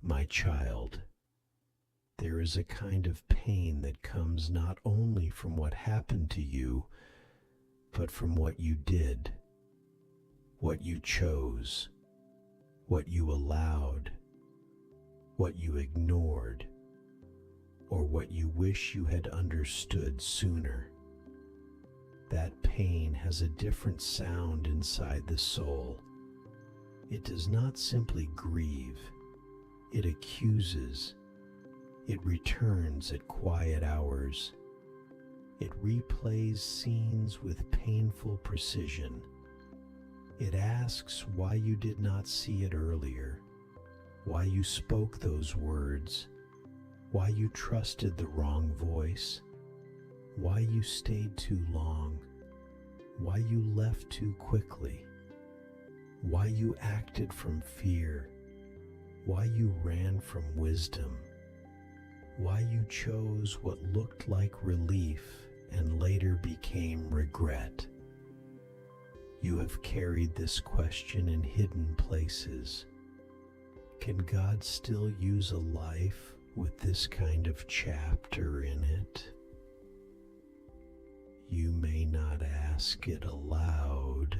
My child, there is a kind of pain that comes not only from what happened to you, but from what you did, what you chose, what you allowed, what you ignored, or what you wish you had understood sooner. That pain has a different sound inside the soul. It does not simply grieve, it accuses. It returns at quiet hours. It replays scenes with painful precision. It asks why you did not see it earlier, why you spoke those words, why you trusted the wrong voice, why you stayed too long, why you left too quickly, why you acted from fear, why you ran from wisdom, why you chose what looked like relief and later became regret. You have carried this question in hidden places. Can God still use a life with this kind of chapter in it? You may not ask it aloud,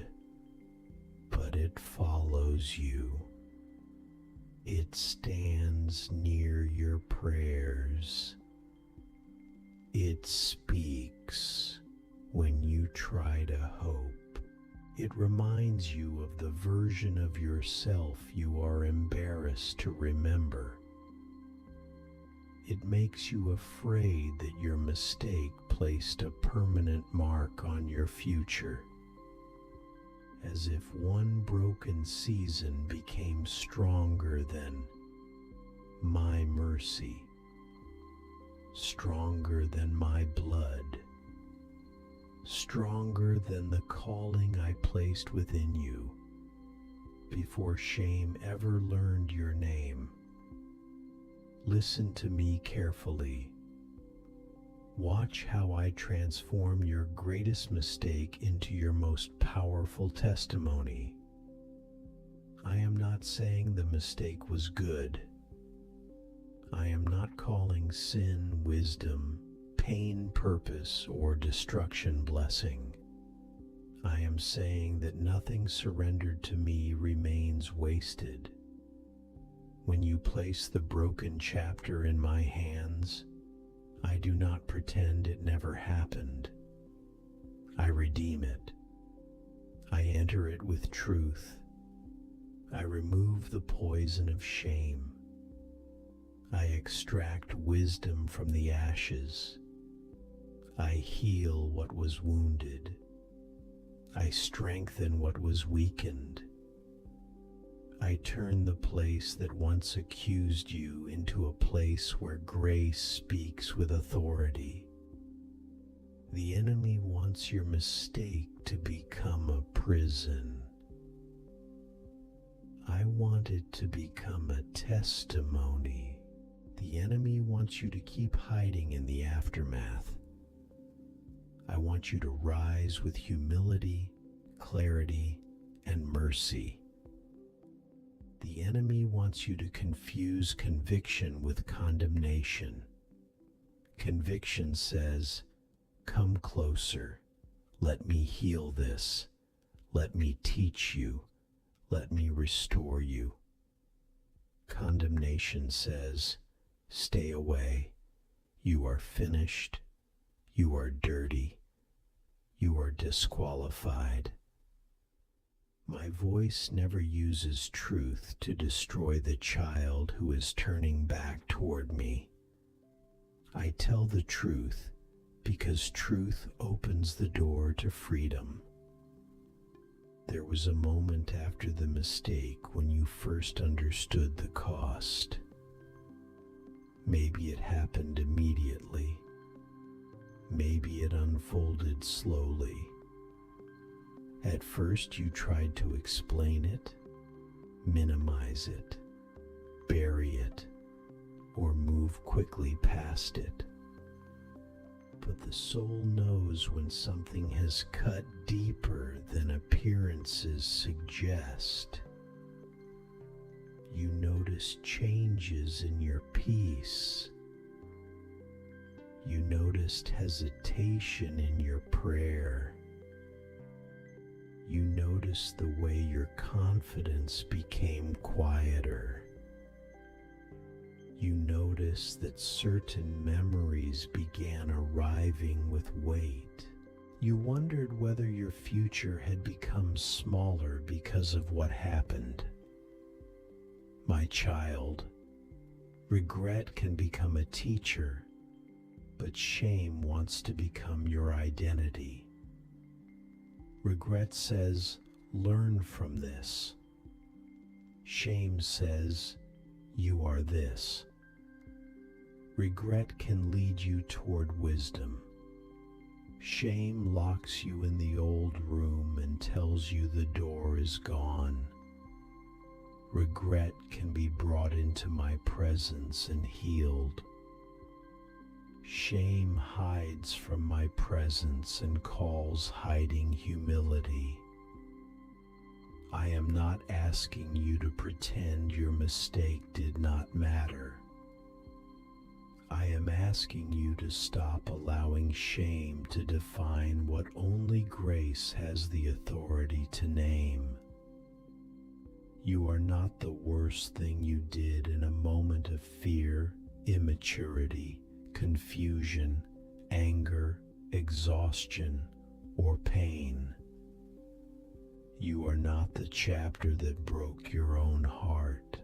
but it follows you. It stands near your prayers. It speaks when you try to hope. It reminds you of the version of yourself you are embarrassed to remember. It makes you afraid that your mistake placed a permanent mark on your future, as if one broken season became stronger than my mercy, stronger than my blood, stronger than the calling I placed within you before shame ever learned your name. Listen to me carefully. Watch how I transform your greatest mistake into your most powerful testimony. I am not saying the mistake was good. I am not calling sin wisdom, pain purpose, or destruction blessing. I am saying that nothing surrendered to me remains wasted. When you place the broken chapter in my hands, I do not pretend it never happened. I redeem it. I enter it with truth. I remove the poison of shame. I extract wisdom from the ashes. I heal what was wounded. I strengthen what was weakened. I turn the place that once accused you into a place where grace speaks with authority. The enemy wants your mistake to become a prison. I want it to become a testimony. The enemy wants you to keep hiding in the aftermath. I want you to rise with humility, clarity, and mercy. The enemy wants you to confuse conviction with condemnation. Conviction says, "Come closer. Let me heal this. Let me teach you. Let me restore you." Condemnation says, "Stay away. You are finished. You are dirty. You are disqualified." My voice never uses truth to destroy the child who is turning back toward me. I tell the truth because truth opens the door to freedom. There was a moment after the mistake when you first understood the cost. Maybe it happened immediately. Maybe it unfolded slowly. At first you tried to explain it, minimize it, bury it, or move quickly past it. But the soul knows when something has cut deeper than appearances suggest. You notice changes in your peace. You noticed hesitation in your prayer. You noticed the way your confidence became quieter. You noticed that certain memories began arriving with weight. You wondered whether your future had become smaller because of what happened. My child, regret can become a teacher, but shame wants to become your identity. Regret says, learn from this. Shame says, you are this. Regret can lead you toward wisdom. Shame locks you in the old room and tells you the door is gone. Regret can be brought into my presence and healed. Shame hides from my presence and calls hiding humility. I am not asking you to pretend your mistake did not matter. I am asking you to stop allowing shame to define what only grace has the authority to name. You are not the worst thing you did in a moment of fear, immaturity, confusion, anger, exhaustion, or pain. You are not the chapter that broke your own heart.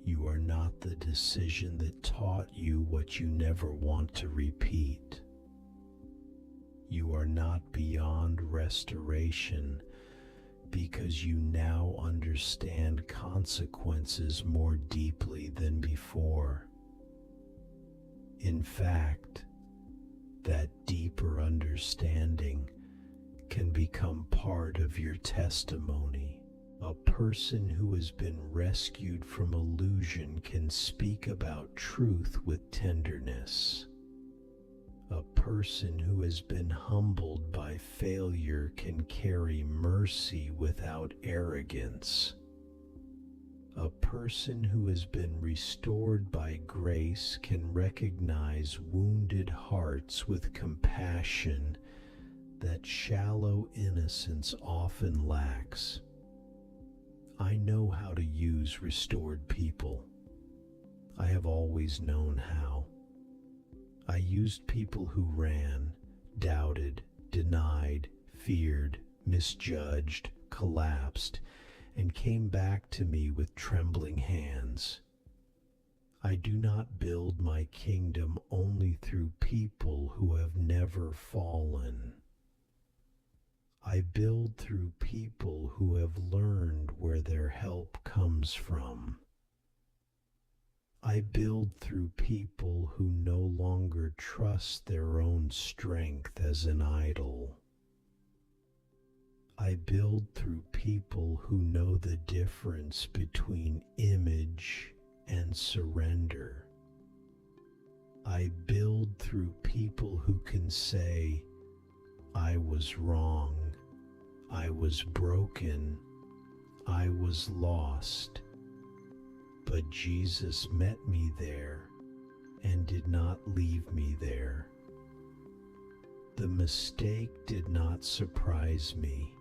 You are not the decision that taught you what you never want to repeat. You are not beyond restoration because you now understand consequences more deeply than before. In fact, that deeper understanding can become part of your testimony. A person who has been rescued from illusion can speak about truth with tenderness. A person who has been humbled by failure can carry mercy without arrogance. A person who has been restored by grace can recognize wounded hearts with compassion that shallow innocence often lacks. I know how to use restored people. I have always known how. I used people who ran, doubted, denied, feared, misjudged, collapsed, and came back to me with trembling hands. I do not build my kingdom only through people who have never fallen. I build through people who have learned where their help comes from. I build through people who no longer trust their own strength as an idol. I build through people who know the difference between image and surrender. I build through people who can say, I was wrong, I was broken, I was lost, but Jesus met me there and did not leave me there. The mistake did not surprise me.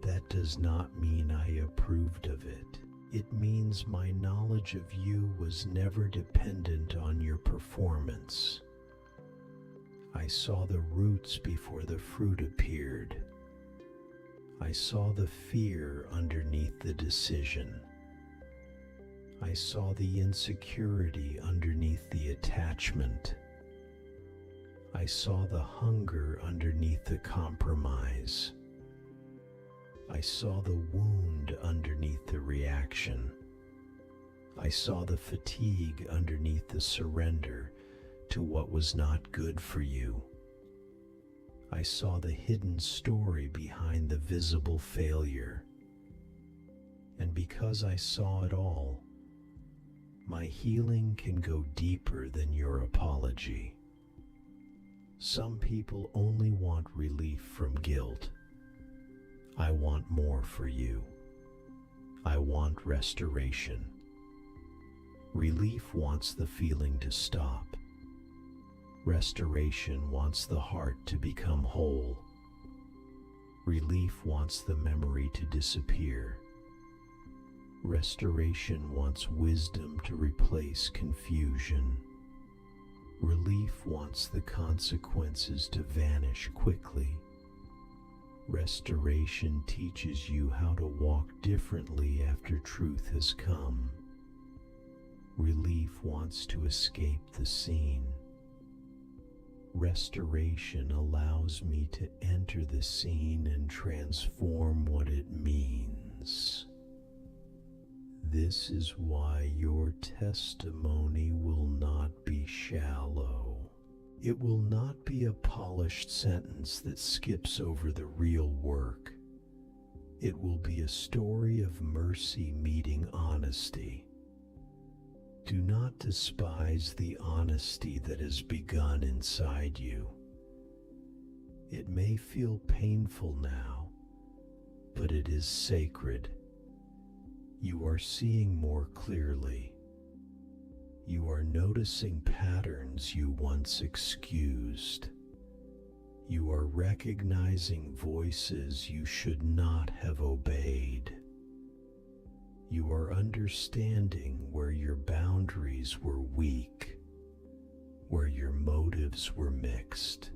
That does not mean I approved of it. It means my knowledge of you was never dependent on your performance. I saw the roots before the fruit appeared. I saw the fear underneath the decision. I saw the insecurity underneath the attachment. I saw the hunger underneath the compromise. I saw the wound underneath the reaction. I saw the fatigue underneath the surrender to what was not good for you. I saw the hidden story behind the visible failure. And because I saw it all, my healing can go deeper than your apology. Some people only want relief from guilt. I want more for you. I want restoration. Relief wants the feeling to stop. Restoration wants the heart to become whole. Relief wants the memory to disappear. Restoration wants wisdom to replace confusion. Relief wants the consequences to vanish quickly. Restoration teaches you how to walk differently after truth has come. Relief wants to escape the scene. Restoration allows me to enter the scene and transform what it means. This is why your testimony will not be shallow. It will not be a polished sentence that skips over the real work. It will be a story of mercy meeting honesty. Do not despise the honesty that has begun inside you. It may feel painful now, but it is sacred. You are seeing more clearly. You are noticing patterns you once excused. You are recognizing voices you should not have obeyed. You are understanding where your boundaries were weak, where your motives were mixed,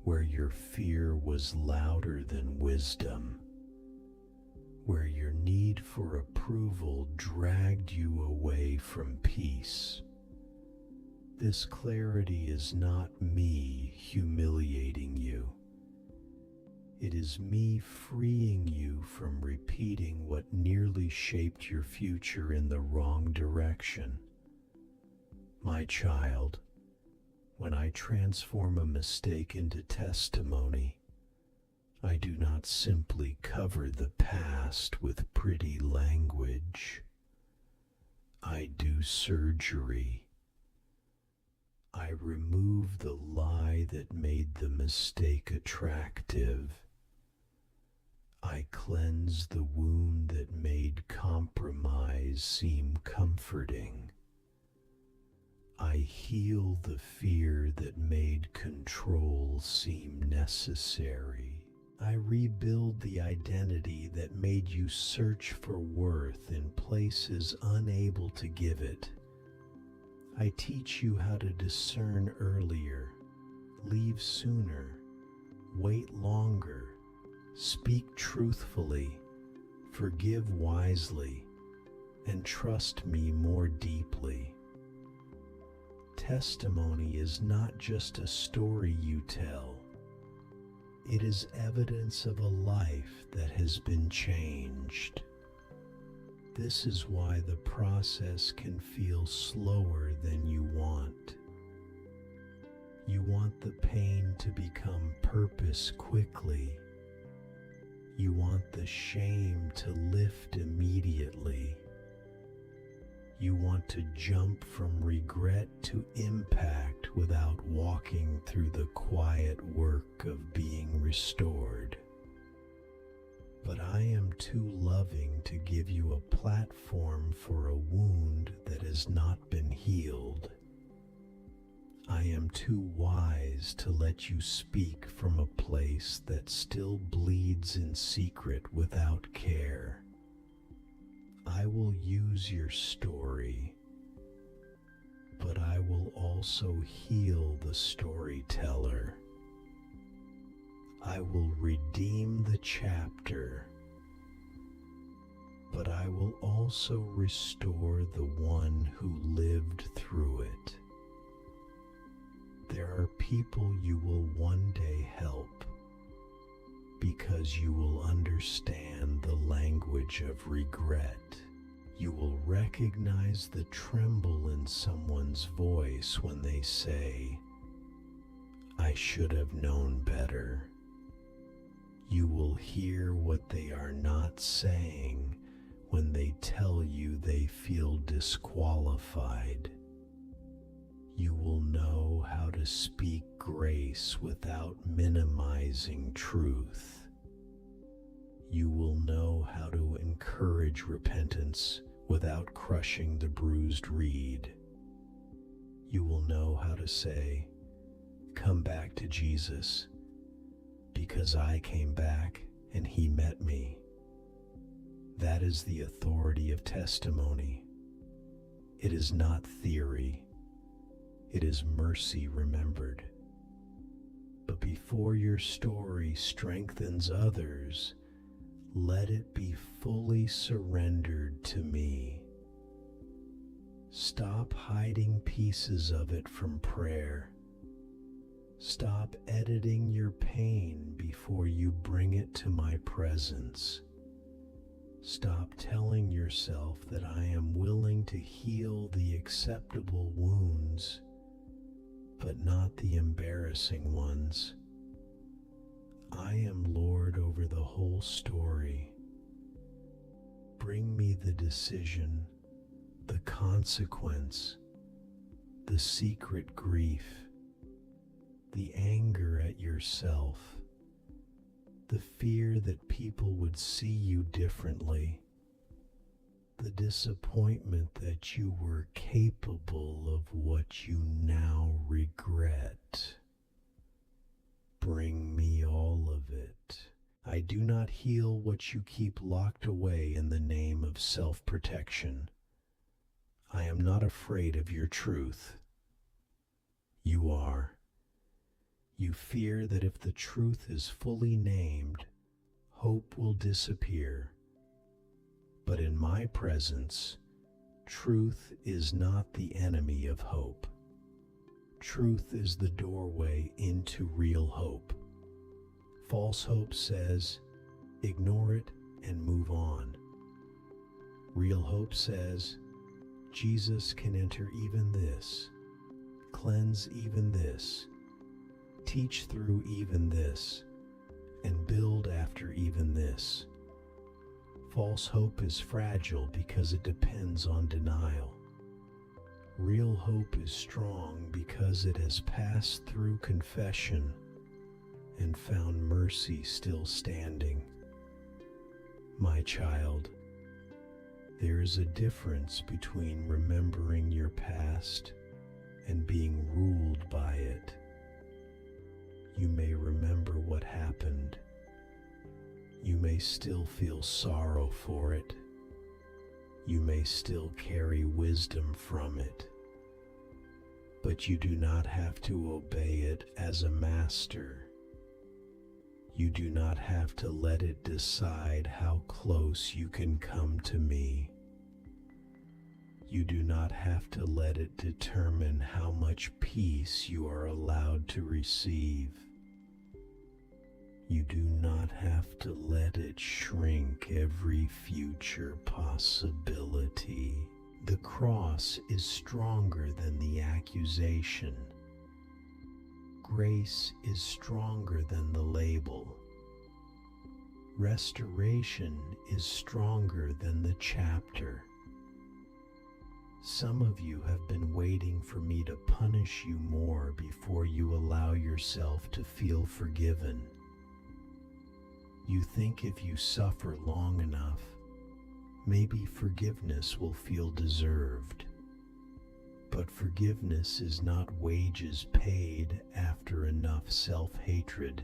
where your fear was louder than wisdom, where your need for approval dragged you away from peace. This clarity is not me humiliating you. It is me freeing you from repeating what nearly shaped your future in the wrong direction. My child, when I transform a mistake into testimony, I do not simply cover the past with pretty language. I do surgery. I remove the lie that made the mistake attractive. I cleanse the wound that made compromise seem comforting. I heal the fear that made control seem necessary. I rebuild the identity that made you search for worth in places unable to give it. I teach you how to discern earlier, leave sooner, wait longer, speak truthfully, forgive wisely, and trust me more deeply. Testimony is not just a story you tell. It is evidence of a life that has been changed. This is why the process can feel slower than you want. You want the pain to become purpose quickly. You want the shame to lift immediately. You want to jump from regret to impact without walking through the quiet work of being restored. But I am too loving to give you a platform for a wound that has not been healed. I am too wise to let you speak from a place that still bleeds in secret without care. I will use your story, but I will also heal the storyteller. I will redeem the chapter, but I will also restore the one who lived through it. There are people you will one day help because you will understand the language of regret. You will recognize the tremble in someone's voice when they say, "I should have known better." You will hear what they are not saying when they tell you they feel disqualified. You will know how to speak grace without minimizing truth. You will know how to encourage repentance without crushing the bruised reed. You will know how to say, "Come back to Jesus, because I came back and he met me." That is the authority of testimony. It is not theory. It is mercy remembered. But before your story strengthens others, let it be fully surrendered to me. Stop hiding pieces of it from prayer. Stop editing your pain before you bring it to my presence. Stop telling yourself that I am willing to heal the acceptable wounds, but not the embarrassing ones. I am Lord over the whole story. Bring me the decision, the consequence, the secret grief, the anger at yourself, the fear that people would see you differently, the disappointment that you were capable of what you now regret. Bring me all of it. I do not heal what you keep locked away in the name of self-protection. I am not afraid of your truth. You are. You fear that if the truth is fully named, hope will disappear. But in my presence, truth is not the enemy of hope. Truth is the doorway into real hope. False hope says, ignore it and move on. Real hope says, Jesus can enter even this, cleanse even this, teach through even this, and build after even this. False hope is fragile because it depends on denial. Real hope is strong because it has passed through confession and found mercy still standing. My child, there is a difference between remembering your past and being ruled by it. You may remember what happened. You may still feel sorrow for it. You may still carry wisdom from it. But you do not have to obey it as a master. You do not have to let it decide how close you can come to me. You do not have to let it determine how much peace you are allowed to receive. You do not have to let it shrink every future possibility. The cross is stronger than the accusation. Grace is stronger than the label. Restoration is stronger than the chapter. Some of you have been waiting for me to punish you more before you allow yourself to feel forgiven. You think if you suffer long enough, maybe forgiveness will feel deserved. But forgiveness is not wages paid after enough self-hatred.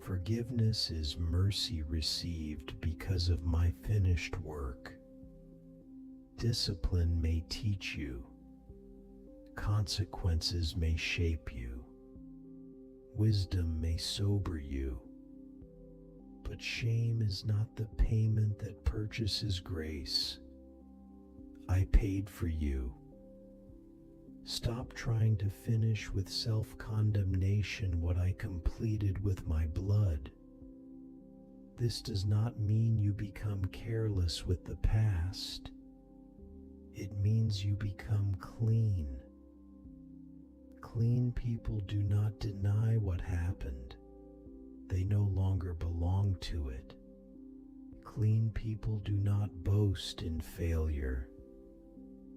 Forgiveness is mercy received because of my finished work. Discipline may teach you. Consequences may shape you. Wisdom may sober you. But shame is not the payment that purchases grace. I paid for you. Stop trying to finish with self-condemnation what I completed with my blood. This does not mean you become careless with the past. It means you become clean. Clean people do not deny what happened. They no longer belong to it. Clean people do not boast in failure.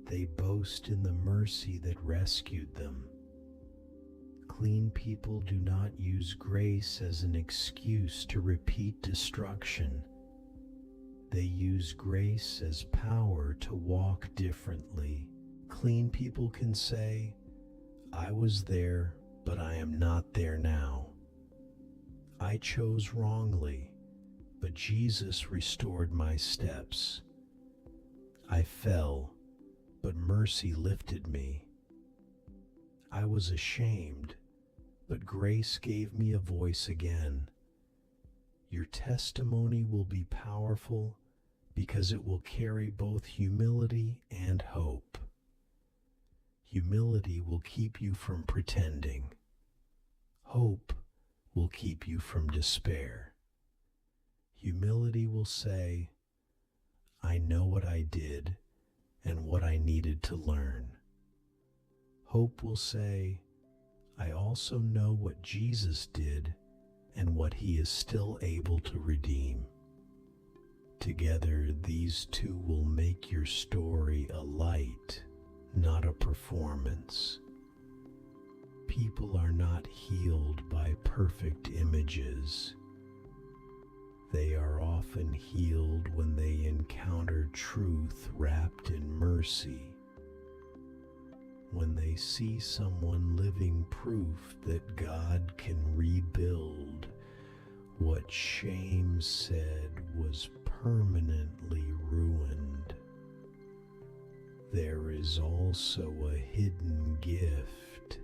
They boast in the mercy that rescued them. Clean people do not use grace as an excuse to repeat destruction. They use grace as power to walk differently. Clean people can say, I was there, but I am not there now. I chose wrongly, but Jesus restored my steps. I fell, but mercy lifted me. I was ashamed, but grace gave me a voice again. Your testimony will be powerful because it will carry both humility and hope. Humility will keep you from pretending. Hope will keep you from despair. Humility will say, I know what I did and what I needed to learn. Hope will say, I also know what Jesus did and what he is still able to redeem. Together, these two will make your story a light, not a performance. People are not healed by perfect images. They are often healed when they encounter truth wrapped in mercy. When they see someone living proof that God can rebuild what shame said was permanently ruined. There is also a hidden gift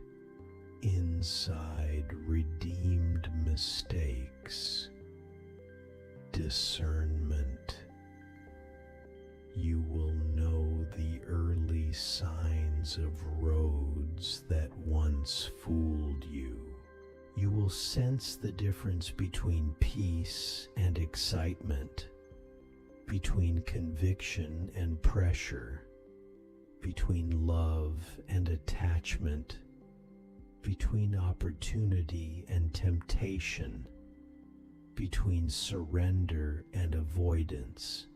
inside redeemed mistakes. Discernment. You will know the early signs of roads that once fooled you. You will sense the difference between peace and excitement, between conviction and pressure, between love and attachment, between opportunity and temptation, between surrender and avoidance.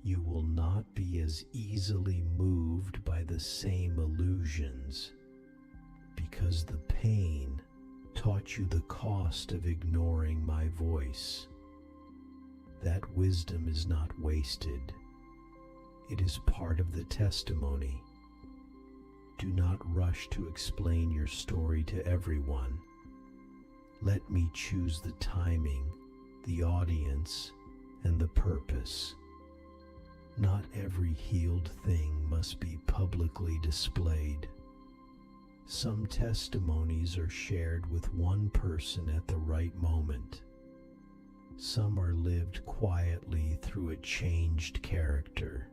You will not be as easily moved by the same illusions, because the pain taught you the cost of ignoring my voice. That wisdom is not wasted. It is part of the testimony. Do not rush to explain your story to everyone. Let me choose the timing, the audience, and the purpose. Not every healed thing must be publicly displayed. Some testimonies are shared with one person at the right moment. Some are lived quietly through a changed character.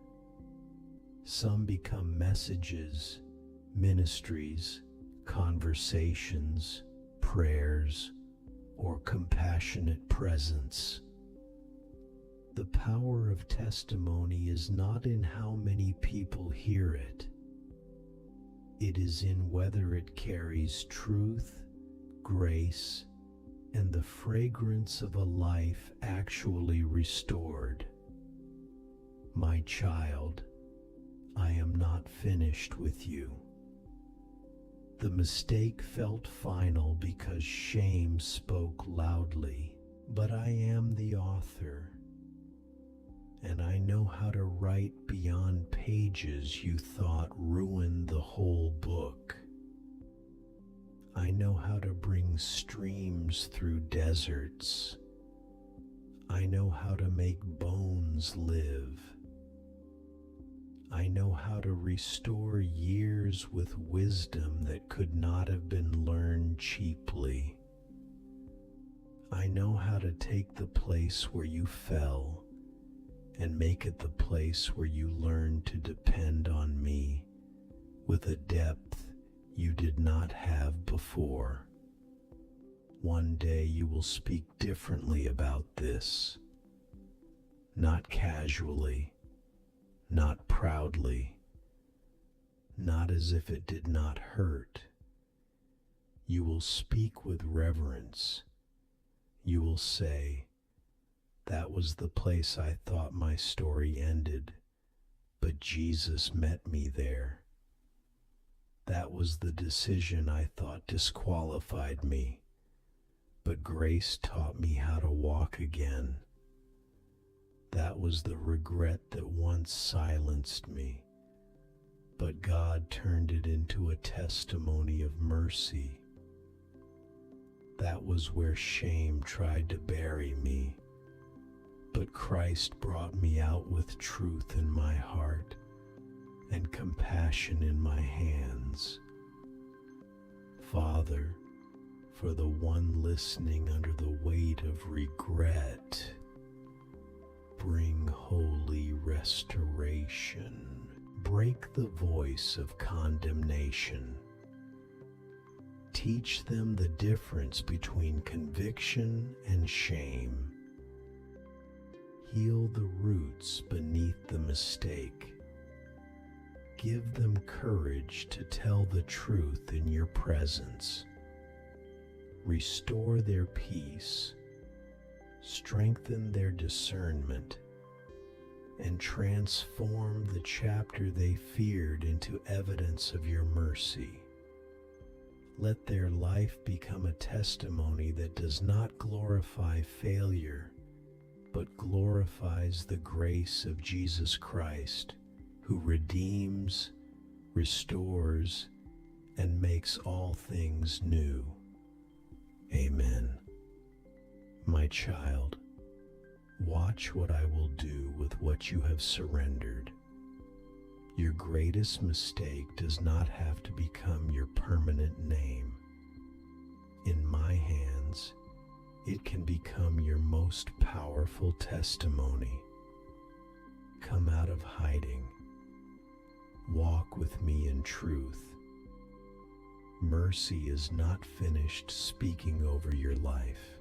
Some become messages, ministries, conversations, prayers, or compassionate presence. The power of testimony is not in how many people hear it. It is in whether it carries truth, grace, and the fragrance of a life actually restored. My child, I am not finished with you. The mistake felt final because shame spoke loudly, but I am the author, and I know how to write beyond pages you thought ruined the whole book. I know how to bring streams through deserts. I know how to make bones live. I know how to restore years with wisdom that could not have been learned cheaply. I know how to take the place where you fell and make it the place where you learn to depend on me with a depth you did not have before. One day you will speak differently about this, not casually, not proudly, not as if it did not hurt. You will speak with reverence. You will say, that was the place I thought my story ended, but Jesus met me there. That was the decision I thought disqualified me, but grace taught me how to walk again. That was the regret that once silenced me, but God turned it into a testimony of mercy. That was where shame tried to bury me, but Christ brought me out with truth in my heart and compassion in my hands. Father, for the one listening under the weight of regret, bring holy restoration. Break the voice of condemnation. Teach them the difference between conviction and shame. Heal the roots beneath the mistake. Give them courage to tell the truth in your presence. Restore their peace. Strengthen their discernment, and transform the chapter they feared into evidence of your mercy. Let their life become a testimony that does not glorify failure, but glorifies the grace of Jesus Christ, who redeems, restores, and makes all things new. Amen. My child, watch what I will do with what you have surrendered. Your greatest mistake does not have to become your permanent name. In my hands, it can become your most powerful testimony. Come out of hiding. Walk with me in truth. Mercy is not finished speaking over your life.